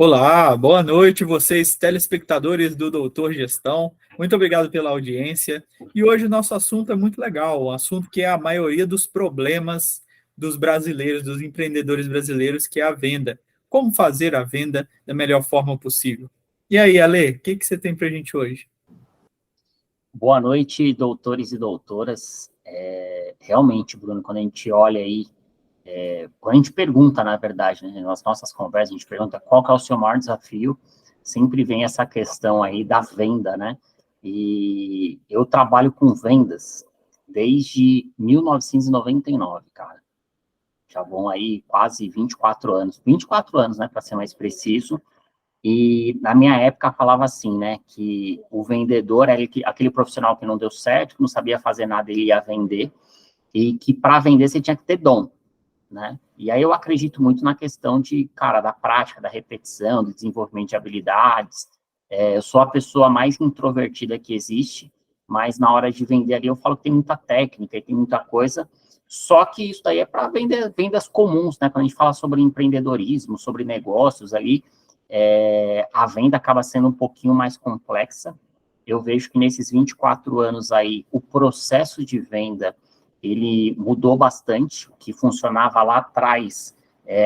Olá, boa noite, vocês telespectadores do Doutor Gestão. Muito obrigado pela audiência. E hoje o nosso assunto é muito legal, um assunto que é a maioria dos problemas dos brasileiros, dos empreendedores brasileiros, que é a venda. Como fazer a venda da melhor forma possível. E aí, Ale, o que você tem para a gente hoje? Boa noite, doutores e doutoras. Realmente, Bruno, quando a gente olha aí, quando a gente pergunta, na verdade, né, nas nossas conversas, a gente pergunta qual que é o seu maior desafio, sempre vem essa questão aí da venda, né? E eu trabalho com vendas desde 1999, cara. Já vão aí quase 24 anos. 24 anos, né, para ser mais preciso. E na minha época falava assim, né, que o vendedor era aquele profissional que não deu certo, que não sabia fazer nada, ele ia vender, e que para vender você tinha que ter dom, né? E aí eu acredito muito na questão de, cara, da prática, da repetição, do desenvolvimento de habilidades. Eu sou a pessoa mais introvertida que existe, mas na hora de vender ali eu falo que tem muita técnica e tem muita coisa, só que isso daí é para vendas comuns, né? Quando a gente fala sobre empreendedorismo, sobre negócios ali, a venda acaba sendo um pouquinho mais complexa. Eu vejo que nesses 24 anos aí, o processo de venda, ele mudou bastante. O que funcionava lá atrás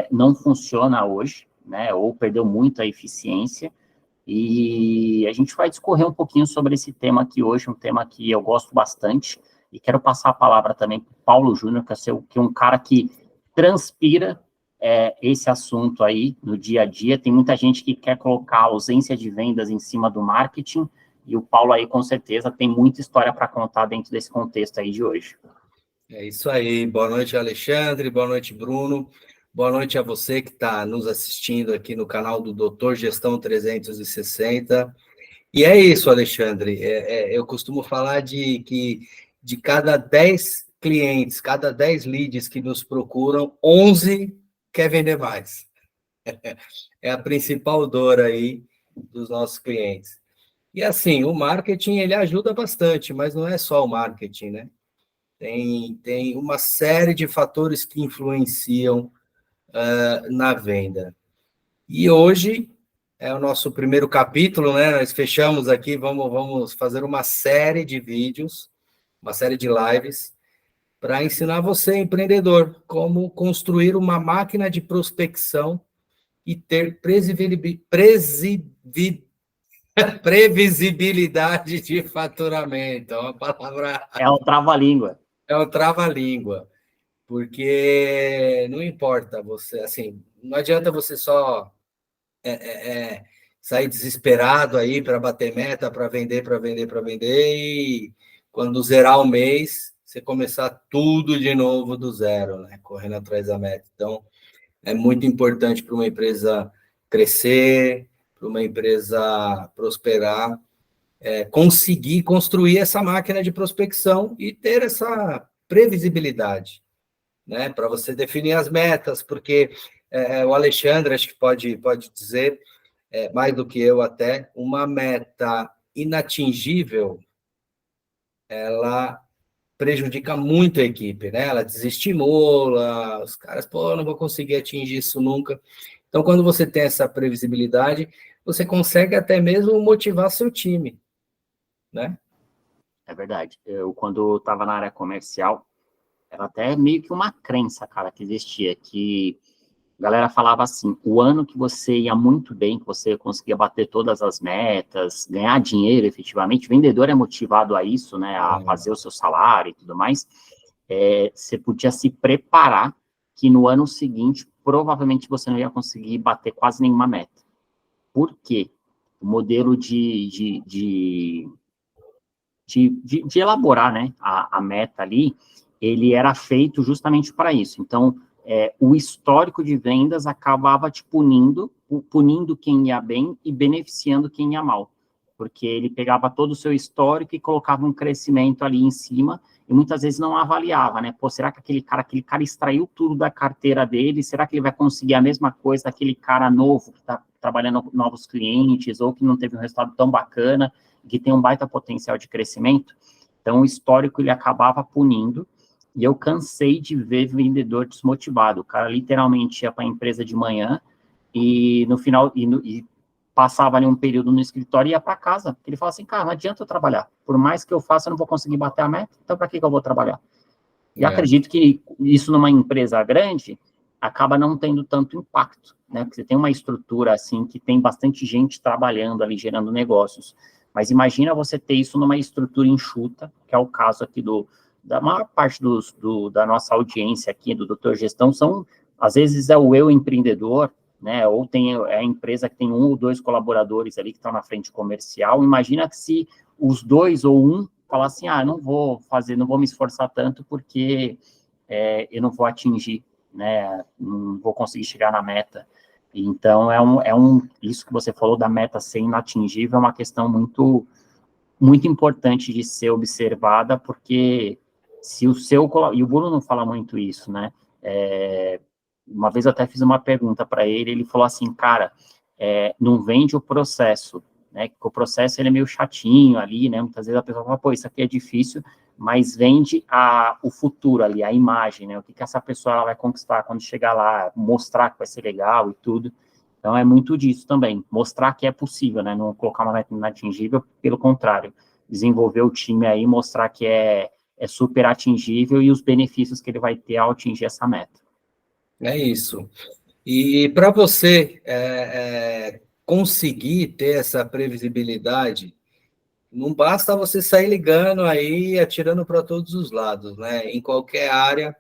não funciona hoje, né? Ou perdeu muito a eficiência. E a gente vai discorrer um pouquinho sobre esse tema aqui hoje, um tema que eu gosto bastante. E quero passar a palavra também para o Paulo Júnior, que é um cara que transpira esse assunto aí no dia a dia. Tem muita gente que quer colocar a ausência de vendas em cima do marketing, e o Paulo aí, com certeza, tem muita história para contar dentro desse contexto aí de hoje. É isso aí. Boa noite, Alexandre. Boa noite, Bruno. Boa noite a você que está nos assistindo aqui no canal do Doutor Gestão 360. E é isso, Alexandre. Eu costumo falar que de cada 10 clientes, cada 10 leads que nos procuram, 11 quer vender mais. É a principal dor aí dos nossos clientes. E assim, o marketing, ele ajuda bastante, mas não é só o marketing, né? Tem uma série de fatores que influenciam na venda. E hoje é o nosso primeiro capítulo, né? Nós fechamos aqui, vamos fazer uma série de vídeos, uma série de lives, para ensinar você, empreendedor, como construir uma máquina de prospecção e ter previsibilidade de faturamento. É uma palavra. É um trava-língua. É um trava-língua. Porque não importa você, assim, não adianta você só sair desesperado aí para bater meta, para vender, e quando zerar o mês, você começar tudo de novo do zero, né? Correndo atrás da meta. Então, é muito importante para uma empresa crescer, para uma empresa prosperar, conseguir construir essa máquina de prospecção e ter essa previsibilidade, né, para você definir as metas, porque o Alexandre, acho que pode dizer, mais do que eu até, uma meta inatingível, ela prejudica muito a equipe, né? Ela desestimula, os caras, pô, não vou conseguir atingir isso nunca. Então, quando você tem essa previsibilidade, você consegue até mesmo motivar seu time, né? É verdade. Eu, quando estava na área comercial, era até meio que uma crença, cara, que existia, que a galera falava assim, o ano que você ia muito bem, que você conseguia bater todas as metas, ganhar dinheiro efetivamente, vendedor é motivado a isso, né, a fazer o seu salário e tudo mais, você podia se preparar que no ano seguinte, provavelmente você não ia conseguir bater quase nenhuma meta. Por quê? O modelo de elaborar, né, a meta ali, ele era feito justamente para isso. Então, o histórico de vendas acabava te punindo quem ia bem e beneficiando quem ia mal, porque ele pegava todo o seu histórico e colocava um crescimento ali em cima e muitas vezes não avaliava, né? Pô, será que aquele cara extraiu tudo da carteira dele? Será que ele vai conseguir a mesma coisa daquele cara novo que está trabalhando com novos clientes ou que não teve um resultado tão bacana, que tem um baita potencial de crescimento? Então, o histórico ele acabava punindo. E eu cansei de ver vendedor desmotivado. O cara literalmente ia para a empresa de manhã, e no final, e passava ali um período no escritório e ia para casa. Ele fala assim, cara, não adianta eu trabalhar. Por mais que eu faça, eu não vou conseguir bater a meta, então para que eu vou trabalhar? E acredito que isso numa empresa grande acaba não tendo tanto impacto, né? Porque você tem uma estrutura assim que tem bastante gente trabalhando ali, gerando negócios. Mas imagina você ter isso numa estrutura enxuta, que é o caso aqui da maior parte da nossa audiência aqui, do Doutor Gestão, às vezes é o eu empreendedor, né? Ou é a empresa que tem 1 ou 2 colaboradores ali que estão na frente comercial. Imagina que se os 2 ou 1 falar assim, não vou me esforçar tanto porque eu não vou atingir, né, não vou conseguir chegar na meta. Então, isso que você falou da meta ser inatingível é uma questão muito, muito importante de ser observada, porque se e o Bruno não fala muito isso, né, uma vez eu até fiz uma pergunta para ele falou assim, cara, não vende o processo, né, que o processo ele é meio chatinho ali, né, muitas vezes a pessoa fala, pô, isso aqui é difícil, mas vende o futuro ali, a imagem, né, o que essa pessoa ela vai conquistar quando chegar lá, mostrar que vai ser legal e tudo. Então, é muito disso também, mostrar que é possível, né, não colocar uma meta inatingível, pelo contrário, desenvolver o time aí, mostrar que é super atingível e os benefícios que ele vai ter ao atingir essa meta. É isso. E para você conseguir ter essa previsibilidade, não basta você sair ligando aí, atirando para todos os lados, né? Em qualquer área,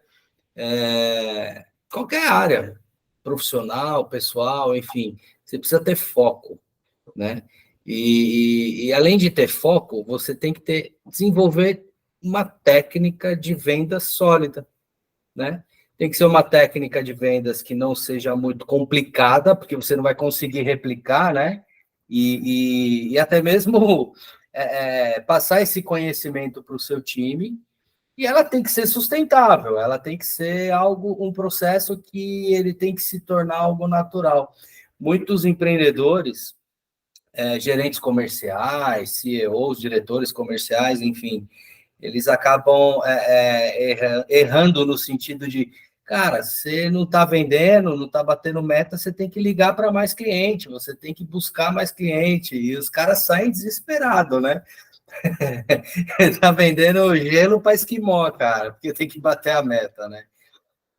profissional, pessoal, enfim, você precisa ter foco, né? E além de ter foco, você tem que desenvolver uma técnica de venda sólida, né? Tem que ser uma técnica de vendas que não seja muito complicada, porque você não vai conseguir replicar, né? E até mesmo passar esse conhecimento para o seu time, e ela tem que ser sustentável, ela tem que ser um processo que ele tem que se tornar algo natural. Muitos empreendedores, gerentes comerciais, CEOs, diretores comerciais, enfim, eles acabam errando no sentido de, cara, você não está vendendo, não está batendo meta, você tem que ligar para mais cliente, você tem que buscar mais cliente, e os caras saem desesperados, né? Tá vendendo gelo para esquimó, cara, porque tem que bater a meta, né?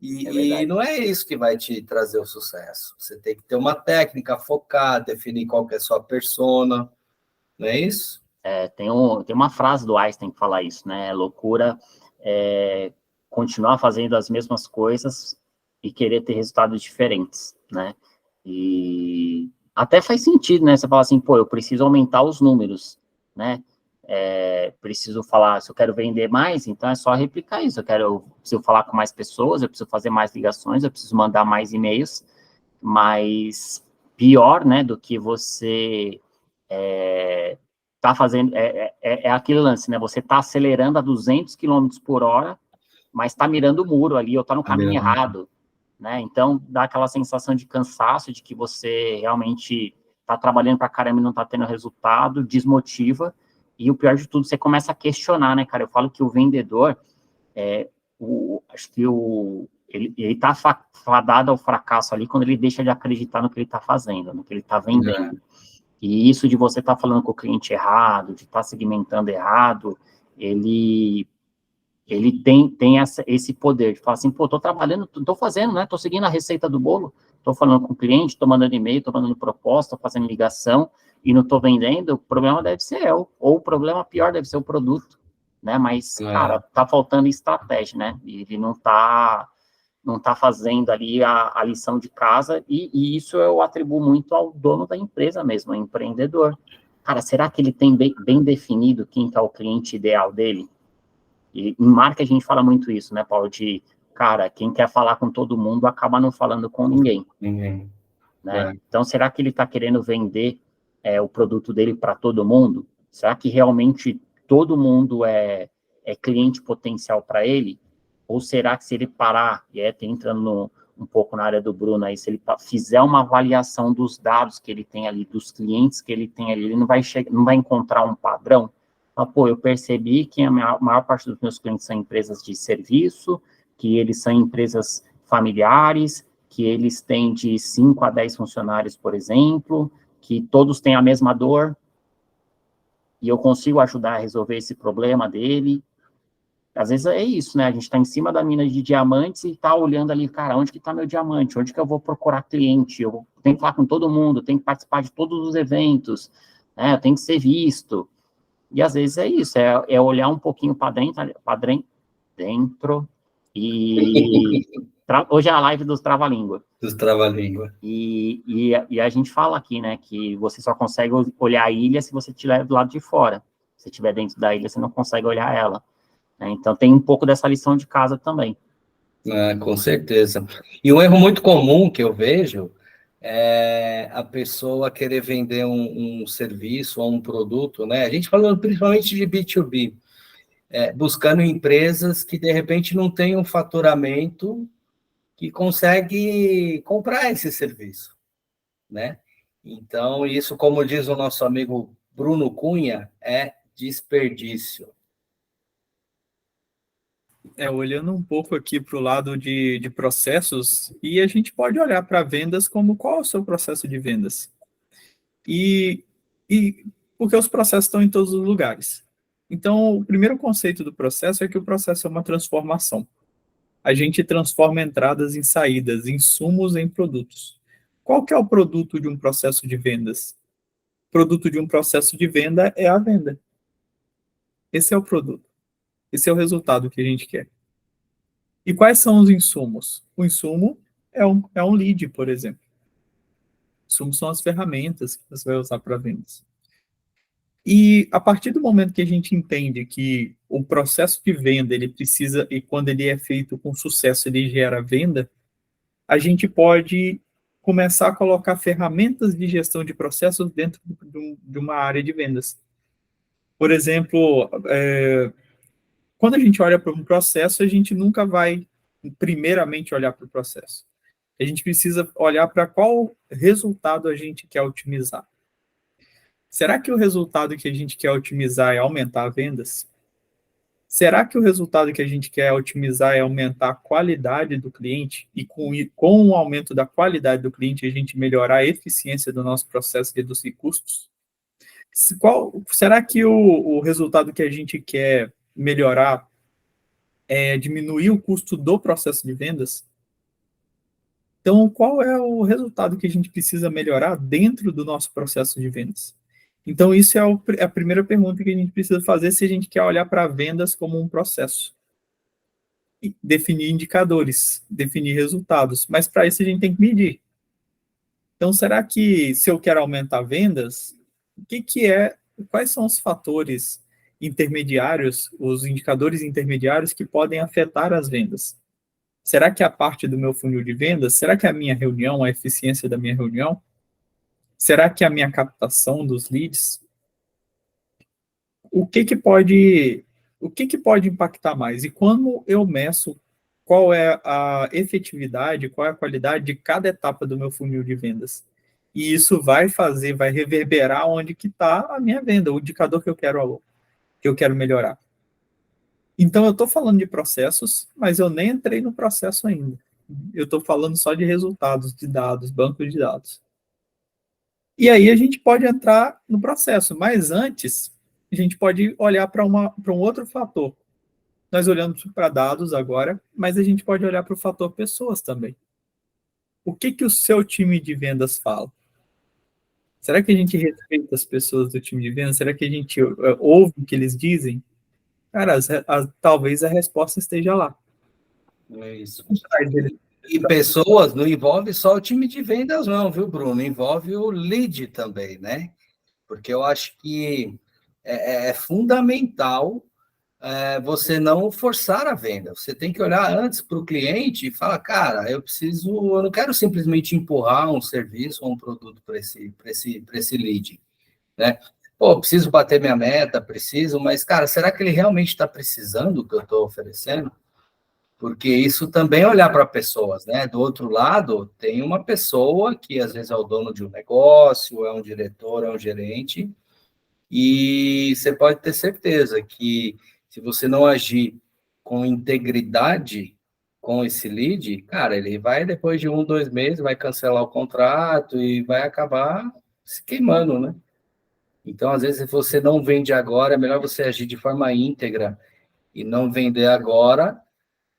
E não é isso que vai te trazer o sucesso. Você tem que ter uma técnica, focar, definir qual que é a sua persona, não é isso? Tem uma frase do Einstein que fala isso, né? Loucura continuar fazendo as mesmas coisas e querer ter resultados diferentes, né? E até faz sentido, né? Você fala assim, pô, eu preciso aumentar os números, né? Preciso falar, se eu quero vender mais, então é só replicar isso. Eu preciso falar com mais pessoas, eu preciso fazer mais ligações, eu preciso mandar mais e-mails, mas pior, né, do que você tá fazendo, aquele lance, né, você tá acelerando a 200 km por hora, mas tá mirando o muro ali, ou tá no caminho errado, né, então dá aquela sensação de cansaço, de que você realmente tá trabalhando pra caramba e não tá tendo resultado, desmotiva, e o pior de tudo, você começa a questionar, né, cara, eu falo que o vendedor, acho que ele tá fadado ao fracasso ali quando ele deixa de acreditar no que ele tá fazendo, no que ele tá vendendo. E isso de você estar falando com o cliente errado, de estar segmentando errado, ele tem esse poder de falar assim, pô, tô trabalhando, tô fazendo, né, tô seguindo a receita do bolo, tô falando com o cliente, tô mandando e-mail, tô mandando proposta, tô fazendo ligação, e não tô vendendo, o problema deve ser eu, ou o problema pior deve ser o produto, né, mas, cara, tá faltando estratégia, né, ele não tá fazendo ali a lição de casa, e isso eu atribuo muito ao dono da empresa mesmo, ao empreendedor. Cara, será que ele tem bem definido quem que é o cliente ideal dele? E em marca a gente fala muito isso, né, Paulo, de, cara, quem quer falar com todo mundo acaba não falando com ninguém. Né? Então, será que ele está querendo vender o produto dele para todo mundo? Será que realmente todo mundo é cliente potencial para ele? Ou será que se ele parar, e entrando um pouco na área do Bruno aí, se ele fizer uma avaliação dos dados que ele tem ali, dos clientes que ele tem ali, ele não vai encontrar um padrão? Pô, eu percebi que a maior parte dos meus clientes são empresas de serviço, que eles são empresas familiares, que eles têm de 5 a 10 funcionários, por exemplo, que todos têm a mesma dor, e eu consigo ajudar a resolver esse problema dele. Às vezes é isso, né? A gente está em cima da mina de diamantes e está olhando ali, cara, onde que está meu diamante? Onde que eu vou procurar cliente? Eu tenho que falar com todo mundo, tenho que participar de todos os eventos, né? Eu tenho que ser visto. E às vezes é isso, é olhar um pouquinho para dentro e... Hoje é a live dos trava-língua. Dos trava-língua. E a gente fala aqui, né, que você só consegue olhar a ilha se você estiver do lado de fora. Se estiver dentro da ilha, você não consegue olhar ela. Né? Então, tem um pouco dessa lição de casa também. Com certeza. E um erro muito comum que eu vejo é a pessoa querer vender um serviço ou um produto, né? A gente falando principalmente de B2B, buscando empresas que, de repente, não têm um faturamento que consegue comprar esse serviço, né? Então, isso, como diz o nosso amigo Bruno Cunha, é desperdício. Olhando um pouco aqui para o lado de processos, e a gente pode olhar para vendas como qual é o seu processo de vendas. E porque os processos estão em todos os lugares. Então, o primeiro conceito do processo é que o processo é uma transformação. A gente transforma entradas em saídas, insumos em produtos. Qual que é o produto de um processo de vendas? O produto de um processo de venda é a venda. Esse é o produto. Esse é o resultado que a gente quer. E quais são os insumos? O insumo é um lead, por exemplo. Insumos são as ferramentas que você vai usar para vendas. E a partir do momento que a gente entende que o processo de venda, ele precisa, e quando ele é feito com sucesso, ele gera venda, a gente pode começar a colocar ferramentas de gestão de processos dentro de uma área de vendas. Por exemplo, quando a gente olha para um processo, a gente nunca vai primeiramente olhar para o processo. A gente precisa olhar para qual resultado a gente quer otimizar. Será que o resultado que a gente quer otimizar é aumentar vendas? Será que o resultado que a gente quer otimizar é aumentar a qualidade do cliente e com o aumento da qualidade do cliente a gente melhorar a eficiência do nosso processo e reduzir custos? Será que o resultado que a gente quer melhorar é diminuir o custo do processo de vendas? Então, qual é o resultado que a gente precisa melhorar dentro do nosso processo de vendas? Então, isso é a primeira pergunta que a gente precisa fazer se a gente quer olhar para vendas como um processo. E definir indicadores, definir resultados. Mas, para isso, a gente tem que medir. Então, será que se eu quero aumentar vendas, quais são os fatores intermediários, os indicadores intermediários que podem afetar as vendas? Será que a parte do meu funil de vendas? Será que a minha reunião, a eficiência da minha reunião? Será que a minha captação dos leads? O que que pode impactar mais? E como eu meço qual é a efetividade, qual é a qualidade de cada etapa do meu funil de vendas? E isso vai reverberar onde que está a minha venda, o indicador que eu quero melhorar. Então, eu estou falando de processos, mas eu nem entrei no processo ainda. Eu estou falando só de resultados, de dados, banco de dados. E aí a gente pode entrar no processo, mas antes a gente pode olhar para um outro fator. Nós olhamos para dados agora, mas a gente pode olhar para o fator pessoas também. O que o seu time de vendas fala? Será que a gente respeita as pessoas do time de vendas? Será que a gente ouve o que eles dizem? Cara, talvez a resposta esteja lá. É isso. E pessoas não envolve só o time de vendas, não, viu, Bruno? Envolve o lead também, né? Porque eu acho que é fundamental você não forçar a venda. Você tem que olhar antes para o cliente e falar, cara, eu não quero simplesmente empurrar um serviço ou um produto para esse lead, né? Pô, preciso bater minha meta, mas, cara, será que ele realmente está precisando do que eu estou oferecendo? Porque isso também é olhar para pessoas, né? Do outro lado, tem uma pessoa que às vezes é o dono de um negócio, é um diretor, é um gerente, e você pode ter certeza que se você não agir com integridade com esse lead, cara, ele vai, depois de 1, 2 meses, vai cancelar o contrato e vai acabar se queimando, né? Então, às vezes, se você não vende agora, é melhor você agir de forma íntegra e não vender agora,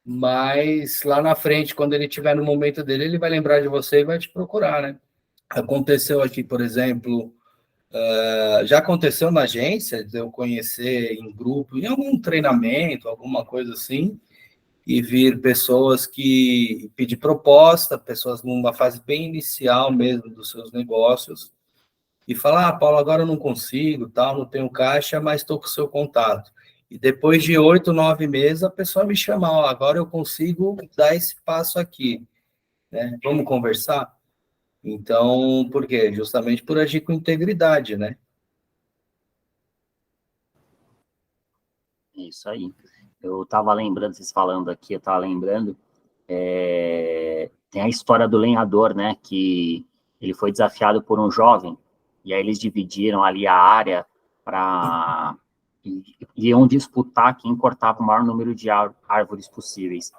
mas lá na frente, quando ele estiver no momento dele, ele vai lembrar de você e vai te procurar, né? Aconteceu aqui, por exemplo, já aconteceu na agência de eu conhecer em grupo, em algum treinamento, alguma coisa assim, e vir pessoas que pedir proposta, pessoas numa fase bem inicial mesmo dos seus negócios, e falar, Paulo, agora eu não consigo, tal, não tenho caixa, mas estou com o seu contato. E depois de 8, 9 meses, a pessoa me chama, ó, agora eu consigo dar esse passo aqui, né? Vamos conversar? Então, por quê? Justamente por agir com integridade, né? Isso aí. Eu estava lembrando, vocês falando aqui, eu estava lembrando, tem a história do lenhador, né, que ele foi desafiado por um jovem, e aí eles dividiram ali a área para iam disputar quem cortava o maior número de árvores possíveis.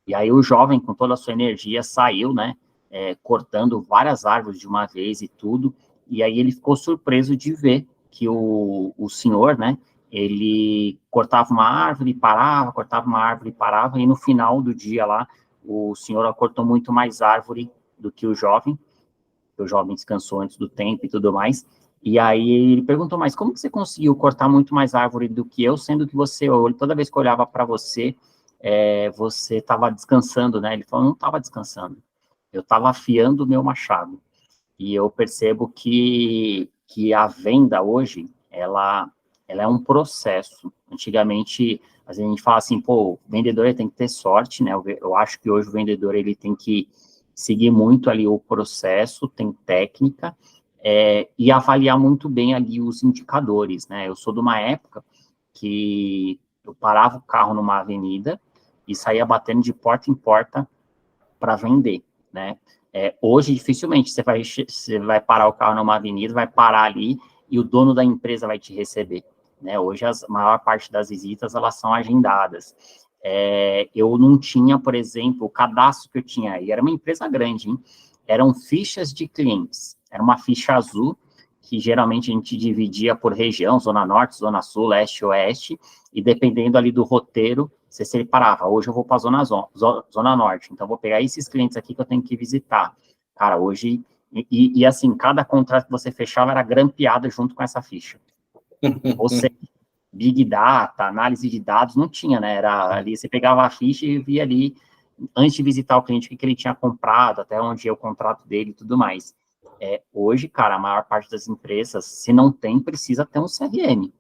E aí o jovem, com toda a sua energia, saiu, né, cortando várias árvores de uma vez e tudo, e aí ele ficou surpreso de ver que o senhor, né, ele cortava uma árvore, parava, cortava uma árvore, parava, e no final do dia lá, o senhor cortou muito mais árvore do que o jovem descansou antes do tempo e tudo mais, e aí ele perguntou, mas como que você conseguiu cortar muito mais árvore do que eu, sendo que você, toda vez que eu olhava para você, você estava descansando, né? Ele falou, não estava descansando, eu estava afiando o meu machado. E eu percebo que a venda hoje, ela é um processo. Antigamente, às vezes a gente fala assim, pô, o vendedor ele tem que ter sorte, né? Eu acho que hoje o vendedor ele tem que seguir muito ali o processo, tem técnica, e avaliar muito bem ali os indicadores, né? Eu sou de uma época que eu parava o carro numa avenida e saía batendo de porta em porta para vender, né? Hoje, dificilmente, você vai parar o carro numa avenida, vai parar ali e o dono da empresa vai te receber, né? Hoje, a maior parte das visitas, elas são agendadas. Eu não tinha, por exemplo, o cadastro que eu tinha, e era uma empresa grande, hein? Eram fichas de clientes, era uma ficha azul, que geralmente a gente dividia por região, Zona Norte, Zona Sul, Leste, Oeste, e dependendo ali do roteiro, você separava. Hoje eu vou para a Zona Norte, então vou pegar esses clientes aqui que eu tenho que visitar. Cara, hoje... E assim, cada contrato que você fechava era grampeado junto com essa ficha. Ou seja, Big Data, análise de dados, não tinha, né? Era ali, você pegava a ficha e via ali, antes de visitar o cliente, o que ele tinha comprado, até onde é o contrato dele e tudo mais. Hoje, cara, a maior parte das empresas, se não tem, precisa ter um CRM,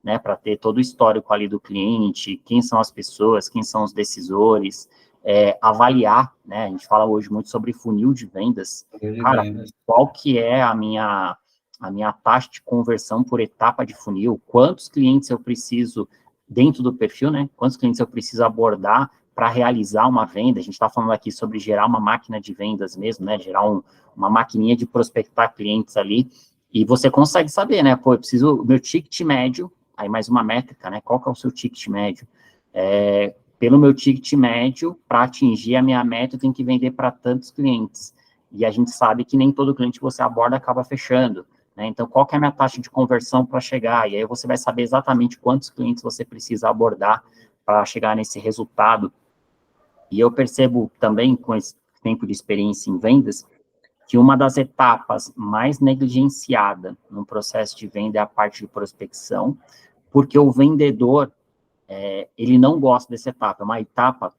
né, para ter todo o histórico ali do cliente, quem são as pessoas, quem são os decisores, avaliar, né, a gente fala hoje muito sobre funil de vendas, cara, qual que é a minha taxa de conversão por etapa de funil, quantos clientes eu preciso, dentro do perfil, né, quantos clientes eu preciso abordar para realizar uma venda, a gente está falando aqui sobre gerar uma máquina de vendas mesmo, né, gerar uma maquininha de prospectar clientes ali, e você consegue saber, né, pô, eu preciso, meu ticket médio, aí mais uma métrica, né, qual que é o seu ticket médio? Pelo meu ticket médio, para atingir a minha meta, eu tenho que vender para tantos clientes, e a gente sabe que nem todo cliente que você aborda acaba fechando, né, então qual que é a minha taxa de conversão para chegar, e aí você vai saber exatamente quantos clientes você precisa abordar para chegar nesse resultado. E eu percebo também, com esse tempo de experiência em vendas, que uma das etapas mais negligenciada no processo de venda é a parte de prospecção, porque o vendedor, ele não gosta dessa etapa, é uma etapa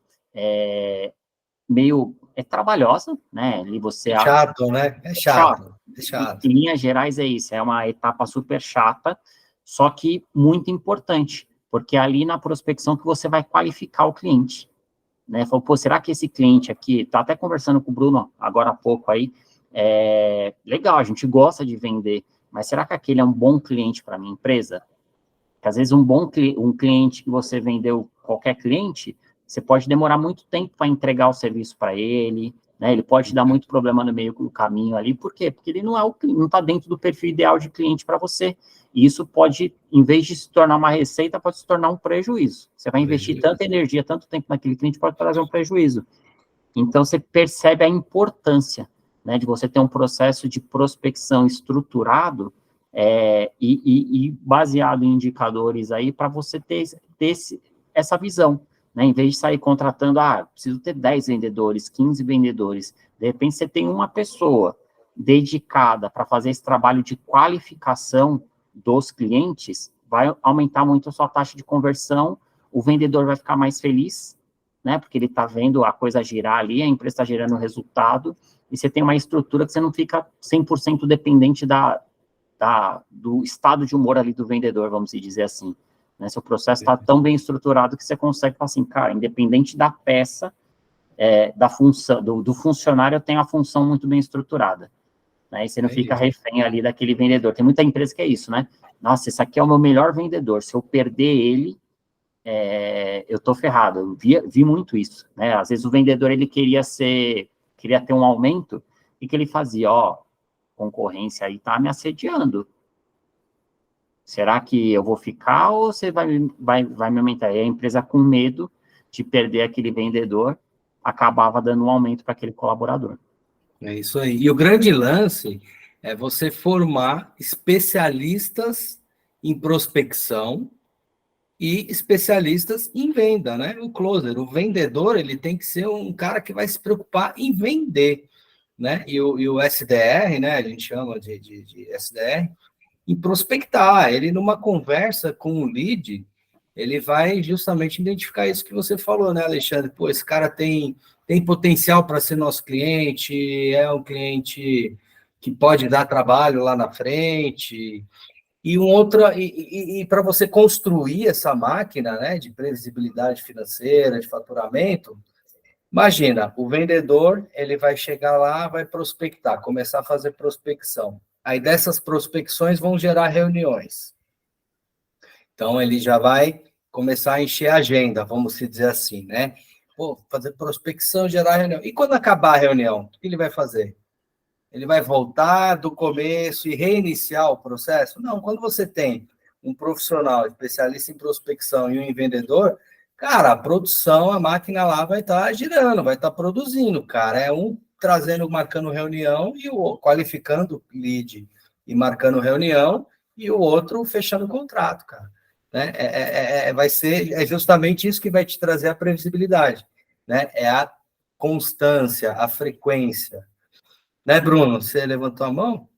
meio trabalhosa, né? Ali você chato, né? É chato. Em linhas gerais é isso, é uma etapa super chata, só que muito importante, porque é ali na prospecção que você vai qualificar o cliente. Né, falou, pô, será que esse cliente aqui, tá até conversando com o Bruno agora há pouco aí, legal, a gente gosta de vender, mas será que aquele é um bom cliente para a minha empresa? Porque às vezes um cliente que você vendeu, qualquer cliente, você pode demorar muito tempo para entregar o serviço para ele, né? Ele pode te dar muito problema no meio do caminho ali, por quê? Porque ele não está dentro do perfil ideal de cliente para você. E isso pode, em vez de se tornar uma receita, pode se tornar um prejuízo. Você vai investir tanta energia, tanto tempo naquele cliente, pode trazer um prejuízo. Então, você percebe a importância, né, de você ter um processo de prospecção estruturado e baseado em indicadores aí para você ter essa visão, né, em vez de sair contratando, preciso ter 10 vendedores, 15 vendedores, de repente você tem uma pessoa dedicada para fazer esse trabalho de qualificação dos clientes, vai aumentar muito a sua taxa de conversão, o vendedor vai ficar mais feliz, né, porque ele está vendo a coisa girar ali, a empresa está gerando resultado, e você tem uma estrutura que você não fica 100% dependente do estado de humor ali do vendedor, vamos dizer assim. Né? Seu processo está tão bem estruturado que você consegue falar assim, cara, independente da peça, da função, do funcionário, eu tenho a função muito bem estruturada. Né? E você não fica refém ali daquele vendedor. Tem muita empresa que é isso, né? Nossa, esse aqui é o meu melhor vendedor, se eu perder ele, eu tô ferrado. Eu vi muito isso, né? Às vezes o vendedor, ele queria ter um aumento, e que ele fazia, concorrência aí tá me assediando. Será que eu vou ficar ou você vai me aumentar? E a empresa, com medo de perder aquele vendedor, acabava dando um aumento para aquele colaborador. É isso aí. E o grande lance é você formar especialistas em prospecção e especialistas em venda, né? O closer, o vendedor, ele tem que ser um cara que vai se preocupar em vender, né? E o SDR, né? A gente chama de SDR, em prospectar. Ele, numa conversa com o lead, ele vai justamente identificar isso que você falou, né, Alexandre? Pô, esse cara tem potencial para ser nosso cliente, é um cliente que pode dar trabalho lá na frente. E para você construir essa máquina, né, de previsibilidade financeira, de faturamento, imagina, o vendedor, ele vai chegar lá, vai prospectar, começar a fazer prospecção. Aí dessas prospecções vão gerar reuniões. Então ele já vai começar a encher a agenda, vamos dizer assim, né? Pô, fazer prospecção, gerar reunião. E quando acabar a reunião, o que ele vai fazer? Ele vai voltar do começo e reiniciar o processo? Não, quando você tem um profissional especialista em prospecção e um vendedor, cara, a produção, a máquina lá vai estar girando, vai estar produzindo, cara. É um trazendo, marcando reunião, e o qualificando lead e marcando reunião, e o outro fechando o contrato, cara. Né? Vai ser justamente isso que vai te trazer a previsibilidade, né? É a constância, a frequência. Né, Bruno? Você levantou a mão?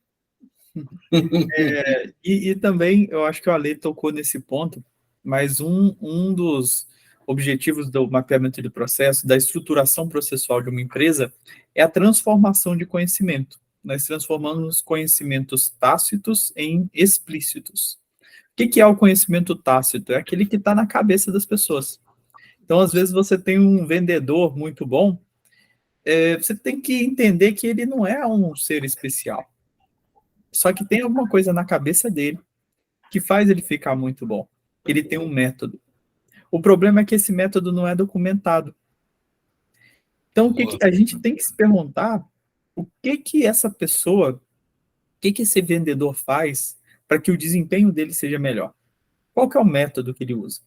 E também, eu acho que o Ale tocou nesse ponto, mas um dos objetivos do mapeamento de processo, da estruturação processual de uma empresa, é a transformação de conhecimento. Nós transformamos conhecimentos tácitos em explícitos. O que é o conhecimento tácito? É aquele que está na cabeça das pessoas. Então, às vezes, você tem um vendedor muito bom, você tem que entender que ele não é um ser especial. Só que tem alguma coisa na cabeça dele que faz ele ficar muito bom. Ele tem um método. O problema é que esse método não é documentado. Então, o que a gente tem que se perguntar, o que essa pessoa, o que esse vendedor faz para que o desempenho dele seja melhor? Qual que é o método que ele usa?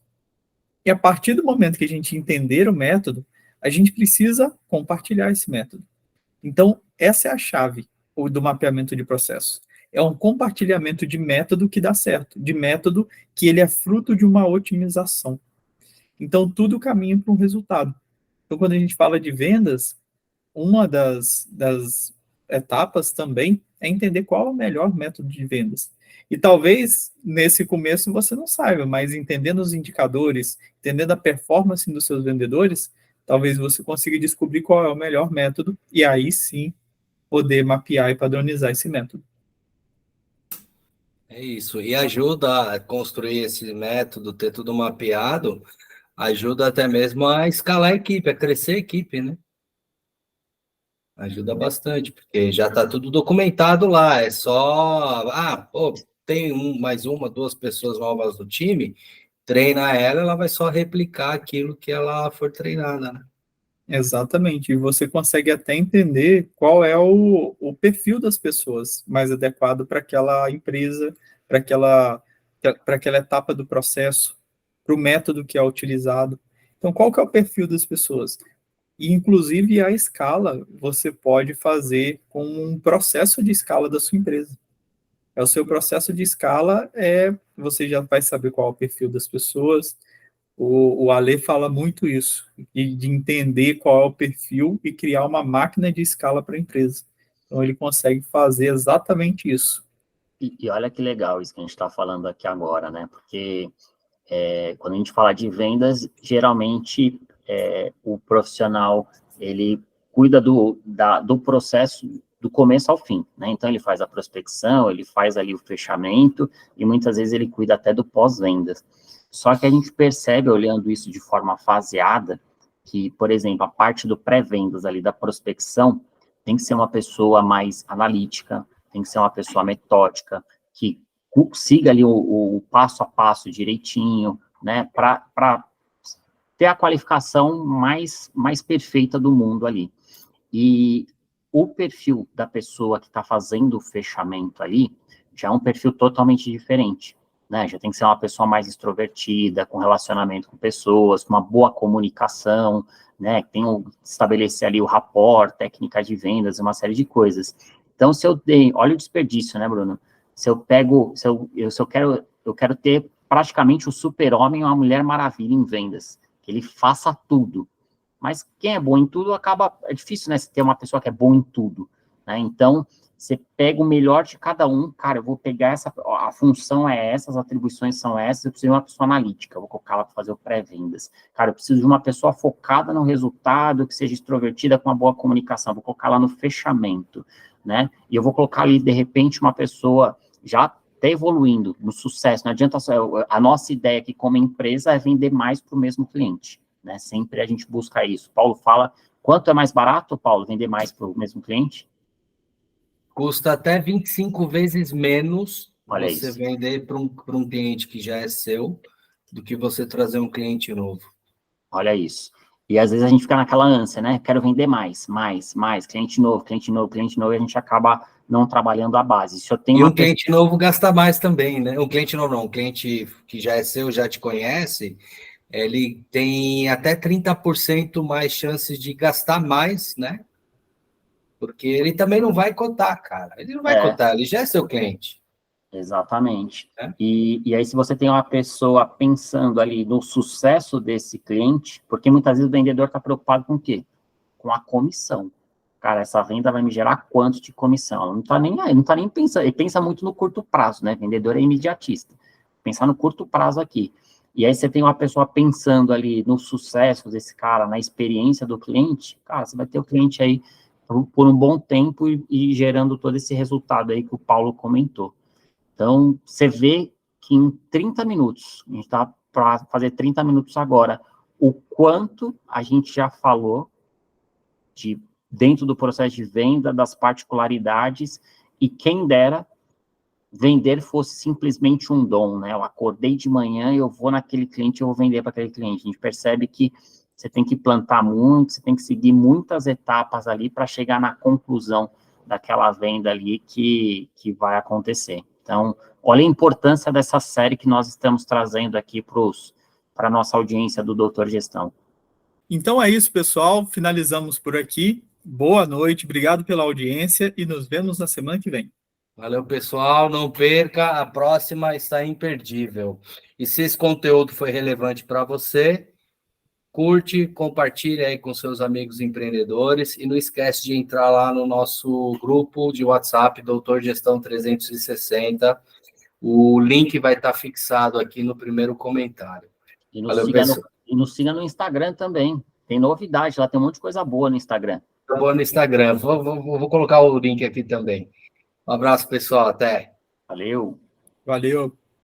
E a partir do momento que a gente entender o método, a gente precisa compartilhar esse método. Então, essa é a chave do mapeamento de processo. É um compartilhamento de método que dá certo, de método que ele é fruto de uma otimização. Então, tudo caminha para um resultado. Então, quando a gente fala de vendas, uma das etapas também é entender qual é o melhor método de vendas. E talvez, nesse começo, você não saiba, mas entendendo os indicadores, entendendo a performance dos seus vendedores, talvez você consiga descobrir qual é o melhor método e aí sim poder mapear e padronizar esse método. É isso. E ajuda a construir esse método, ter tudo mapeado, ajuda até mesmo a escalar a equipe, a crescer a equipe, né? Ajuda bastante, porque já está tudo documentado lá. É só, tem mais uma, duas pessoas novas do time, treina ela vai só replicar aquilo que ela for treinada, né? Exatamente, e você consegue até entender qual é o perfil das pessoas mais adequado para aquela empresa, para aquela etapa do processo, para o método que é utilizado. Então, qual que é o perfil das pessoas? E, inclusive, a escala você pode fazer com um processo de escala da sua empresa. É o seu processo de escala, você já vai saber qual é o perfil das pessoas. O Ale fala muito isso, e de entender qual é o perfil e criar uma máquina de escala para a empresa. Então, ele consegue fazer exatamente isso. E olha que legal isso que a gente está falando aqui agora, né? Porque quando a gente fala de vendas, geralmente o profissional, ele cuida do processo do começo ao fim, né? Então, ele faz a prospecção, ele faz ali o fechamento, e muitas vezes ele cuida até do pós-vendas. Só que a gente percebe, olhando isso de forma faseada, que, por exemplo, a parte do pré-vendas ali, da prospecção, tem que ser uma pessoa mais analítica, tem que ser uma pessoa metódica, que siga ali o passo a passo direitinho, né, para ter a qualificação mais perfeita do mundo ali. E o perfil da pessoa que está fazendo o fechamento ali já é um perfil totalmente diferente, né? Já tem que ser uma pessoa mais extrovertida, com relacionamento com pessoas, com uma boa comunicação, né? Tem estabelecer ali o rapport, técnica de vendas, uma série de coisas. Então, olha o desperdício, né, Bruno? Se eu quero ter praticamente o super-homem ou a Mulher Maravilha em vendas, que ele faça tudo. Mas quem é bom em tudo é difícil, né, você ter uma pessoa que é boa em tudo, né? Então, você pega o melhor de cada um, cara, eu vou pegar a função é essa, as atribuições são essas, eu preciso de uma pessoa analítica, eu vou colocar ela para fazer o pré-vendas. Cara, eu preciso de uma pessoa focada no resultado, que seja extrovertida, com uma boa comunicação, eu vou colocar ela no fechamento, né? E eu vou colocar ali, de repente, uma pessoa já até evoluindo no sucesso, não adianta a nossa ideia aqui como empresa é vender mais para o mesmo cliente, né? Sempre a gente busca isso. Paulo fala, quanto é mais barato, Paulo, vender mais para o mesmo cliente? Custa até 25 vezes menos Olha você isso. vender para um cliente que já é seu do que você trazer um cliente novo. Olha isso. E às vezes a gente fica naquela ânsia, né? Quero vender mais, cliente novo, e a gente acaba não trabalhando a base. Se eu tenho E um cliente novo gasta mais também, né? Um cliente novo não, um cliente que já é seu, já te conhece, ele tem até 30% mais chances de gastar mais, né? Porque ele também não vai cotar, cara. Ele não vai cotar, ele já é seu cliente. Exatamente. E aí, se você tem uma pessoa pensando ali no sucesso desse cliente, porque muitas vezes o vendedor está preocupado com o quê? Com a comissão. Cara, essa venda vai me gerar quanto de comissão? Ela não está nem aí, não está nem pensando, ele pensa muito no curto prazo, né? Vendedor é imediatista. Pensar no curto prazo aqui. E aí você tem uma pessoa pensando ali no sucesso desse cara, na experiência do cliente, cara, você vai ter o cliente aí por um bom tempo e gerando todo esse resultado aí que o Paulo comentou. Então, você vê que em 30 minutos, a gente está para fazer 30 minutos agora, o quanto a gente já falou dentro do processo de venda, das particularidades, e quem dera vender fosse simplesmente um dom, né? Eu acordei de manhã e eu vou naquele cliente, eu vou vender para aquele cliente. A gente percebe que você tem que plantar muito, você tem que seguir muitas etapas ali para chegar na conclusão daquela venda ali que vai acontecer. Então, olha a importância dessa série que nós estamos trazendo aqui para a nossa audiência do Doutor Gestão. Então é isso, pessoal. Finalizamos por aqui. Boa noite, obrigado pela audiência e nos vemos na semana que vem. Valeu, pessoal. Não perca, a próxima está imperdível. E se esse conteúdo foi relevante para você, curte, compartilha aí com seus amigos empreendedores e não esquece de entrar lá no nosso grupo de WhatsApp, Doutor Gestão 360. O link vai estar fixado aqui no primeiro comentário. E nos siga no Instagram também. Tem novidade, lá tem um monte de coisa boa no Instagram. Tá bom no Instagram. Vou colocar o link aqui também. Um abraço, pessoal. Até. Valeu. Valeu.